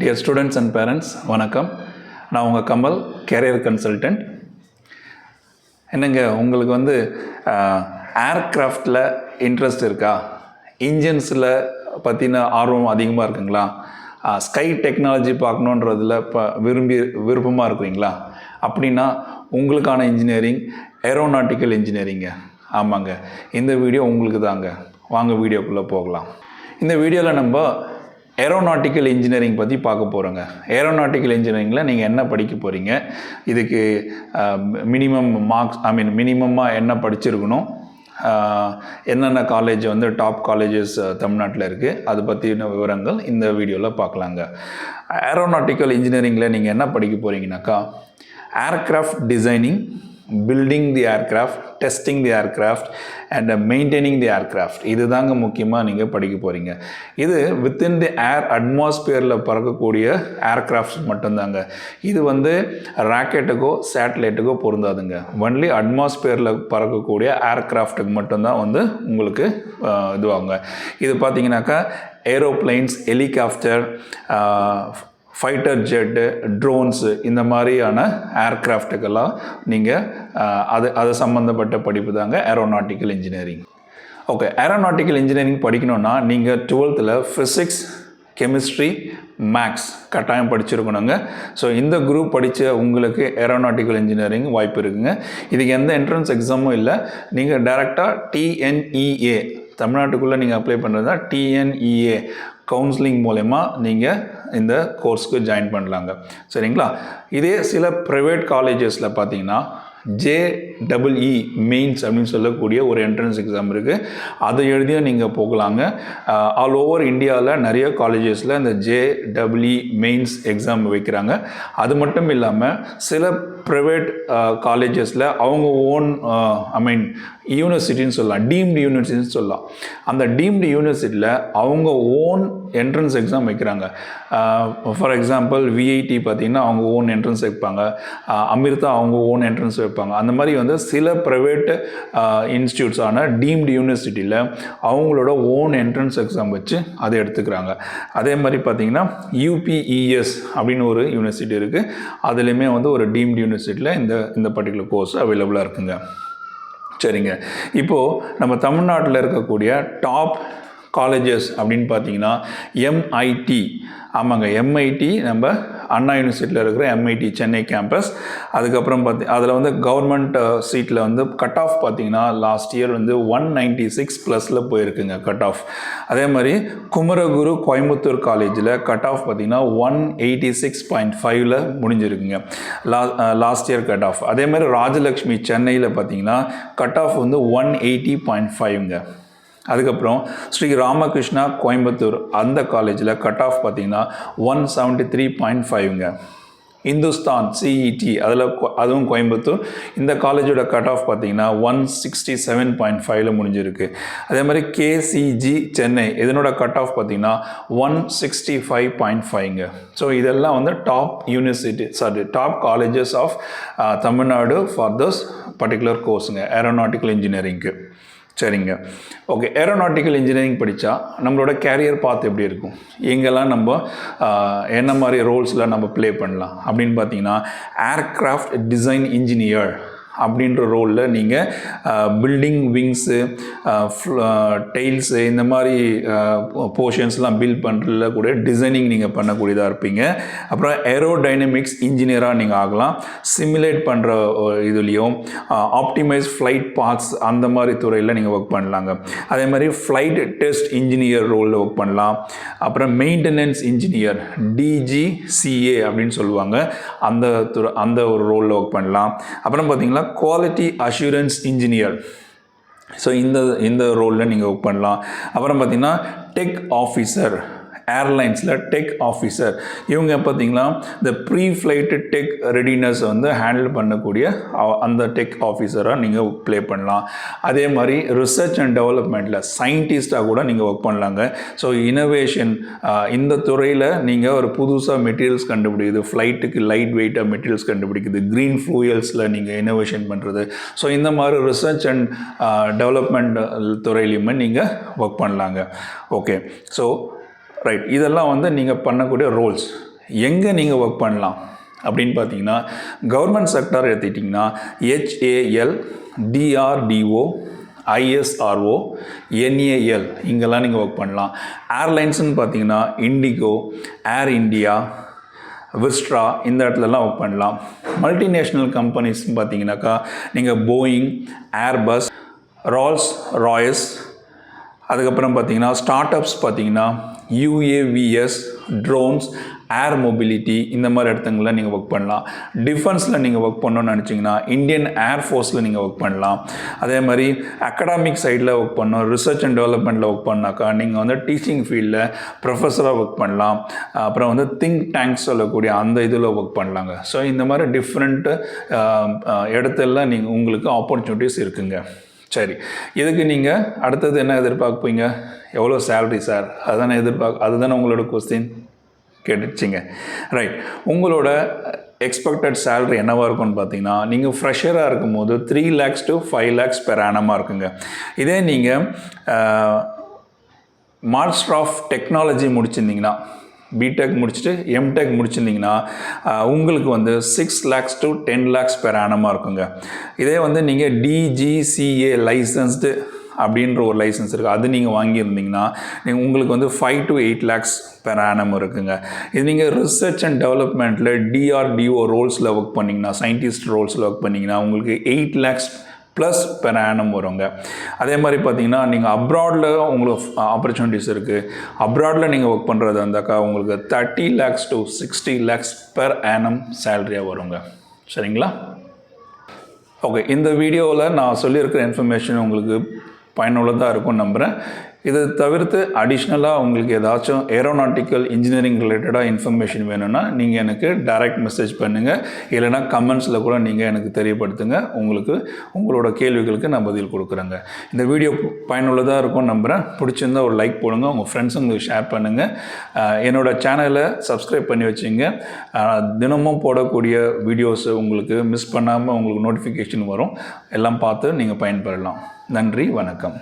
Dear students and parents வணக்கம். நான் உங்கள் கமல், கேரியர் கன்சல்டன்ட். என்னங்க உங்களுக்கு வந்து ஏர்க்ராஃப்டில் இன்ட்ரெஸ்ட் இருக்கா? இன்ஜின்ஸில் பற்றின ஆர்வம் அதிகமாக இருக்குங்களா? ஸ்கை டெக்னாலஜி பார்க்கணுன்றதில் விருப்பமாக இருக்குறீங்களா? அப்படின்னா உங்களுக்கான இன்ஜினியரிங் ஏரோநாட்டிக்கல் இன்ஜினியரிங்க. ஆமாங்க, இந்த வீடியோ உங்களுக்கு தாங்க. வாங்க வீடியோக்குள்ளே போகலாம். இந்த வீடியோவில் நம்ம ஏரோநாட்டிக்கல் இன்ஜினியரிங் பற்றி பார்க்க போகிறோங்க. ஏரோநாட்டிக்கல் இன்ஜினியரிங்கில் நீங்கள் என்ன படிக்க போகிறீங்க, இதுக்கு மினிமம் மார்க்ஸ் மினிமமாக என்ன படிச்சிருக்கணும், என்னென்ன காலேஜ் வந்து டாப் காலேஜஸ் தமிழ்நாட்டில் இருக்குது, அது பற்றின விவரங்கள் இந்த வீடியோவில் பார்க்கலாங்க. ஏரோநாட்டிக்கல் இன்ஜினியரிங்கில் நீங்கள் என்ன படிக்க போகிறீங்கனாக்கா, aircraft designing, building the aircraft, testing the aircraft and maintaining the aircraft. இது தாங்க முக்கியமாக நீங்கள் படிக்க போகிறீங்க. இது வித்தின் தி ஏர் அட்மாஸ்பியரில் பறக்கக்கூடிய ஏர்க்ராஃப்ட்ஸ் மட்டும்தாங்க. இது வந்து ராக்கெட்டுக்கோ சேட்டலைட்டுக்கோ பொருந்தாதுங்க. ஒன்லி அட்மாஸ்பியரில் பறக்கக்கூடிய ஏர்க்ராஃப்ட்டுக்கு மட்டும்தான் வந்து உங்களுக்கு இதுவாங்க. இது பார்த்தீங்கன்னாக்கா aeroplanes, helicopter, fighter jet, drones, இந்த மாதிரியான ஏர்க்ராஃப்ட்டுக்கெல்லாம் நீங்கள் அது சம்மந்தப்பட்ட படிப்பு தாங்க aeronautical engineering. Okay, aeronautical engineering படிக்கணுன்னா நீங்கள் 12th ஃபிசிக்ஸ், கெமிஸ்ட்ரி, மேக்ஸ் கட்டாயம் படிச்சிருக்கணுங்க. ஸோ இந்த குரூப் படித்த உங்களுக்கு ஏரோநாட்டிக்கல் இன்ஜினியரிங் வாய்ப்பு இருக்குங்க. இதுக்கு எந்த என்ட்ரன்ஸ் எக்ஸாமும் இல்லை. நீங்கள் டைரெக்டாக TNEA, தமிழ்நாட்டுக்குள்ளே நீங்கள் அப்ளை பண்ணுறது தான் TNEA கவுன்சிலிங் மூலயமா நீங்கள் இந்த கோர்ஸ்க்கு ஜாயின் பண்ணலாங்க. சரிங்களா? இதே சில ப்ரைவேட் காலேஜஸில் பார்த்தீங்கன்னா JEE மெயின்ஸ் அப்படின்னு சொல்லக்கூடிய ஒரு என்ட்ரன்ஸ் எக்ஸாம் இருக்குது. அதை எழுதியும் நீங்கள் போகலாங்க. ஆல் ஓவர் இந்தியாவில் நிறைய காலேஜஸில் இந்த JEE மெயின்ஸ் எக்ஸாம் வைக்கிறாங்க. அது மட்டும் இல்லாமல் சில ப்ரைவேட் காலேஜஸில் அவங்க ஓன் யூனிவர்சிட்டின்னு சொல்லலாம், டீம்டு யூனிவர்சிட்டின்னு சொல்லலாம். அந்த டீம்டு யூனிவர்சிட்டியில் அவங்க ஓன் என்ட்ரன்ஸ் எக்ஸாம் வைக்கிறாங்க. ஃபார் எக்ஸாம்பிள் VIT பார்த்திங்கன்னா அவங்க ஓன் என்ட்ரன்ஸ் வைப்பாங்க, அமிர்தா அவங்க ஓன் என்ட்ரன்ஸ் வைப்பாங்க. அந்த மாதிரி வந்து சில ப்ரைவேட் இன்ஸ்டியூட்ஸான டீம்டு யூனிவர்சிட்டியில் அவங்களோட ஓன் என்ட்ரன்ஸ் எக்ஸாம் வச்சு அதை எடுத்துக்கிறாங்க. அதே மாதிரி பார்த்திங்கன்னா UPES அப்படின்னு ஒரு யூனிவர்சிட்டி இருக்குது. அதுலேயுமே வந்து ஒரு டீம்டு யூனிவர்சிட்டியில் இந்த பர்டிகுலர் கோர்ஸ் அவைலபிளாக இருக்குங்க. சரிங்க, இப்போது நம்ம தமிழ்நாட்டில் இருக்கக்கூடிய டாப் காலேஜஸ் அப்படின்னு பார்த்தீங்கன்னா MIT. ஆமாங்க, MIT நம்ம அண்ணா யூனிவர்சிட்டியில் இருக்கிற MIT சென்னை கேம்பஸ். அதுக்கப்புறம் அதில் வந்து கவர்மெண்ட் சீட்டில் வந்து கட் ஆஃப் பார்த்தீங்கன்னா லாஸ்ட் இயர் வந்து 196+ போயிருக்குங்க கட் ஆஃப். அதே மாதிரி குமரகுரு கோயம்புத்தூர் காலேஜில் கட் ஆஃப் பார்த்தீங்கன்னா 186.5 முடிஞ்சிருக்குங்க லாஸ்ட் இயர் கட் ஆஃப். அதே மாதிரி ராஜலக்ஷ்மி சென்னையில் பார்த்தீங்கன்னா கட் ஆஃப் வந்து 180.5ங்க. அதுக்கப்புறம் ஸ்ரீ ராமகிருஷ்ணா கோயம்புத்தூர் அந்த காலேஜில் கட் ஆஃப் பார்த்தீங்கன்னா 173.5ங்க. இந்துஸ்தான் CET அதுவும் கோயம்புத்தூர், இந்த காலேஜோட கட் ஆஃப் பார்த்தீங்கன்னா 167.5 முடிஞ்சிருக்கு. அதே மாதிரி KCG சென்னை இதனோட கட் ஆஃப் பார்த்தீங்கன்னா 165.5ங்க. ஸோ இதெல்லாம் வந்து top colleges of Tamil Nadu for this particular கோர்ஸுங்க ஏரோநாட்டிக்கல் இன்ஜினியரிங்க்கு. சரிங்க, ஓகே. ஏரோநாட்டிக்கல் இன்ஜினியரிங் படித்தா நம்மளோட கேரியர் பாத் எப்படி இருக்கும், எங்கெல்லாம் நம்ம என்ன மாதிரி ரோல்ஸில் நம்ம ப்ளே பண்ணலாம் அப்படின்னு பார்த்தீங்கன்னா, ஏர்க்ராஃப்ட் டிசைன் இன்ஜினியர் அப்படின்ற ரோலில் நீங்கள் பில்டிங் விங்ஸு, டெயில்ஸு, இந்த மாதிரி போர்ஷன்ஸ்லாம் பில்ட் பண்ணுறதுல கூட டிசைனிங் நீங்கள் பண்ணக்கூடியதாக இருப்பீங்க. அப்புறம் ஏரோடைனமிக்ஸ் இன்ஜினியராக நீங்கள் ஆகலாம். சிமுலேட் பண்ணுற இதுலேயும் ஆப்டிமைஸ் ஃப்ளைட் பாத்ஸ் அந்த மாதிரி துறையில் நீங்கள் ஒர்க் பண்ணலாங்க. அதே மாதிரி ஃப்ளைட் டெஸ்ட் இன்ஜினியர் ரோலில் ஒர்க் பண்ணலாம். அப்புறம் மெயின்டெனன்ஸ் இன்ஜினியர் DGCA அப்படின்னு சொல்லுவாங்க, அந்த ஒரு ரோலில் ஒர்க் பண்ணலாம். அப்புறம் பார்த்தீங்கன்னா குவாலிட்டி அஷூரன்ஸ் இன்ஜினியர், ஸோ இந்த ரோலில் நீங்கள் ஒர்க் பண்ணலாம். அப்புறம் பார்த்தீங்கன்னா டெக் ஆஃபீஸர், ஏர்லைன்ஸில் டெக் ஆஃபீஸர், இவங்க பார்த்தீங்கன்னா இந்த ப்ரீ ஃப்ளைட்டு டெக் ரெடினஸ் வந்து ஹேண்டில் பண்ணக்கூடிய அந்த டெக் ஆஃபீஸராக நீங்கள் ப்ளே பண்ணலாம். அதே மாதிரி ரிசர்ச் அண்ட் டெவலப்மெண்ட்டில் சயின்டிஸ்டாக கூட நீங்கள் ஒர்க் பண்ணலாங்க. ஸோ இனோவேஷன், இந்த துறையில் நீங்கள் ஒரு புதுசாக மெட்டீரியல்ஸ் கண்டுபிடிக்குது, ஃப்ளைட்டுக்கு லைட் வெயிட்டாக மெட்டீரியல்ஸ் கண்டுபிடிக்குது, க்ரீன் ஃப்ளூயல்ஸில் நீங்கள் இனோவேஷன் பண்ணுறது, ஸோ இந்த மாதிரி ரிசர்ச் அண்ட் டெவலப்மெண்ட் துறையிலையுமே நீங்கள் ஒர்க் பண்ணலாங்க. ஓகே, ஸோ ரைட், இதெல்லாம் வந்து நீங்கள் பண்ணக்கூடிய ரோல்ஸ். எங்கே நீங்கள் ஒர்க் பண்ணலாம் அப்படின்னு பார்த்தீங்கன்னா, கவர்மெண்ட் செக்டார் எடுத்துக்கிட்டிங்கன்னா HAL, DRDO, ISRO, NAL இங்கெல்லாம் நீங்கள் ஒர்க் பண்ணலாம். ஏர்லைன்ஸ்னு பார்த்தீங்கன்னா இண்டிகோ, ஏர் இண்டியா, விஸ்ட்ரா இந்த இடத்துலலாம் ஒர்க் பண்ணலாம். மல்டிநேஷ்னல் கம்பெனிஸ்ன்னு பார்த்தீங்கன்னாக்கா நீங்கள் போயிங், ஏர்பஸ், ரால்ஸ் ராய்ஸ், அதுக்கப்புறம் பார்த்தீங்கன்னா ஸ்டார்ட் அப்ஸ் பார்த்தீங்கன்னா UAVs, ட்ரோன்ஸ், ஏர் மொபிலிட்டி இந்த மாதிரி இடத்துங்களில் நீங்கள் ஒர்க் பண்ணலாம். டிஃபென்ஸில் நீங்கள் ஒர்க் பண்ணணும்னு நினச்சிங்கன்னா இந்தியன் ஏர்ஃபோர்ஸில் நீங்கள் ஒர்க் பண்ணலாம். அதே மாதிரி அகடாமிக் சைடில் ஒர்க் பண்ணணும், ரிசர்ச் அண்ட் டெவலப்மெண்ட்டில் ஒர்க் பண்ணாக்கா நீங்கள் வந்து டீச்சிங் ஃபீல்டில் ப்ரொஃபஸராக ஒர்க் பண்ணலாம். அப்புறம் வந்து திங்க் டேங்க்ஸ் சொல்லக்கூடிய அந்த இதில் ஒர்க் பண்ணலாங்க. ஸோ இந்த மாதிரி டிஃப்ரெண்ட்டு இடத்துல நீங்கள் உங்களுக்கு ஆப்பர்ச்சுனிட்டிஸ் இருக்குங்க. சரி, இதுக்கு நீங்கள் அடுத்தது என்ன எதிர்பார்ப்பீங்க? எவ்வளோ சேலரி சார்? அதுதானே உங்களோட கொஸ்டின் கேட்டுச்சிங்க. ரைட், உங்களோட எக்ஸ்பெக்டட் சேலரி என்னவாக இருக்கும்னு பார்த்தீங்கன்னா, நீங்கள் ஃப்ரெஷராக இருக்கும்போது 3 lakhs to 5 lakhs பெர் ஆனமாக இருக்குங்க. இதே நீங்கள் மாஸ்டர் ஆஃப் டெக்னாலஜி முடிச்சிருந்தீங்கன்னா, பிடெக் முடிச்சுட்டு எம்டெக் முடிச்சிருந்தீங்கன்னா உங்களுக்கு வந்து 6 lakhs to 10 lakhs பெர் ஆனமாக இருக்குங்க. இதே வந்து நீங்கள் DGCA லைசன்ஸ்டு அப்படின்ற ஒரு லைசன்ஸ் இருக்குது, அது நீங்கள் வாங்கியிருந்தீங்கன்னா உங்களுக்கு வந்து 5 to 8 lakhs பெர் ஆனம் இருக்குங்க. இது நீங்கள் ரிசர்ச் அண்ட் டெவலப்மெண்ட்டில் DRDO ரோல்ஸில் ஒர்க் பண்ணிங்கன்னா, சயின்டிஸ்ட் ரோல்ஸில் ஒர்க் பண்ணிங்கன்னா உங்களுக்கு 8 lakhs ப்ளஸ் பெர் ஆனம் வருங்க. அதே மாதிரி பார்த்தீங்கன்னா நீங்கள் அப்ராடில் உங்களுக்கு ஆப்பர்ச்சுனிட்டிஸ் இருக்குது. அப்ராடில் நீங்கள் ஒர்க் பண்ணுறது இருந்தாக்கா உங்களுக்கு 30 lakhs to 60 lakhs per annum சேலரியாக வருங்க. சரிங்களா? ஓகே, இந்த வீடியோவில் நான் சொல்லியிருக்கிற இன்ஃபர்மேஷன் உங்களுக்கு பயனுள்ளதாக இருக்கும்னு நம்புகிறேன். இது தவிர்த்து அடிஷ்னலாக உங்களுக்கு ஏதாச்சும் ஏரோநாட்டிக்கல் இன்ஜினியரிங் ரிலேட்டடாக இன்ஃபர்மேஷன் வேணும்னா நீங்கள் எனக்கு டைரக்ட் மெசேஜ் பண்ணுங்கள், இல்லைனா கமெண்ட்ஸில் கூட நீங்கள் எனக்கு தெரியப்படுத்துங்க. உங்களோட கேள்விகளுக்கு நான் பதில் கொடுக்குறேங்க. இந்த வீடியோ பயனுள்ளதாக இருக்கும்னு நம்புகிறேன். பிடிச்சிருந்தா ஒரு லைக் போடுங்க, உங்கள் ஃப்ரெண்ட்ஸுங்களுக்கு ஷேர் பண்ணுங்கள். என்னோடய சேனலை சப்ஸ்கிரைப் பண்ணி வச்சுங்க. தினமும் போடக்கூடிய வீடியோஸை உங்களுக்கு மிஸ் பண்ணாமல் உங்களுக்கு நோட்டிஃபிகேஷன் வரும். எல்லாம் பார்த்து நீங்கள் பயன்பெறலாம். நன்றி, வணக்கம்.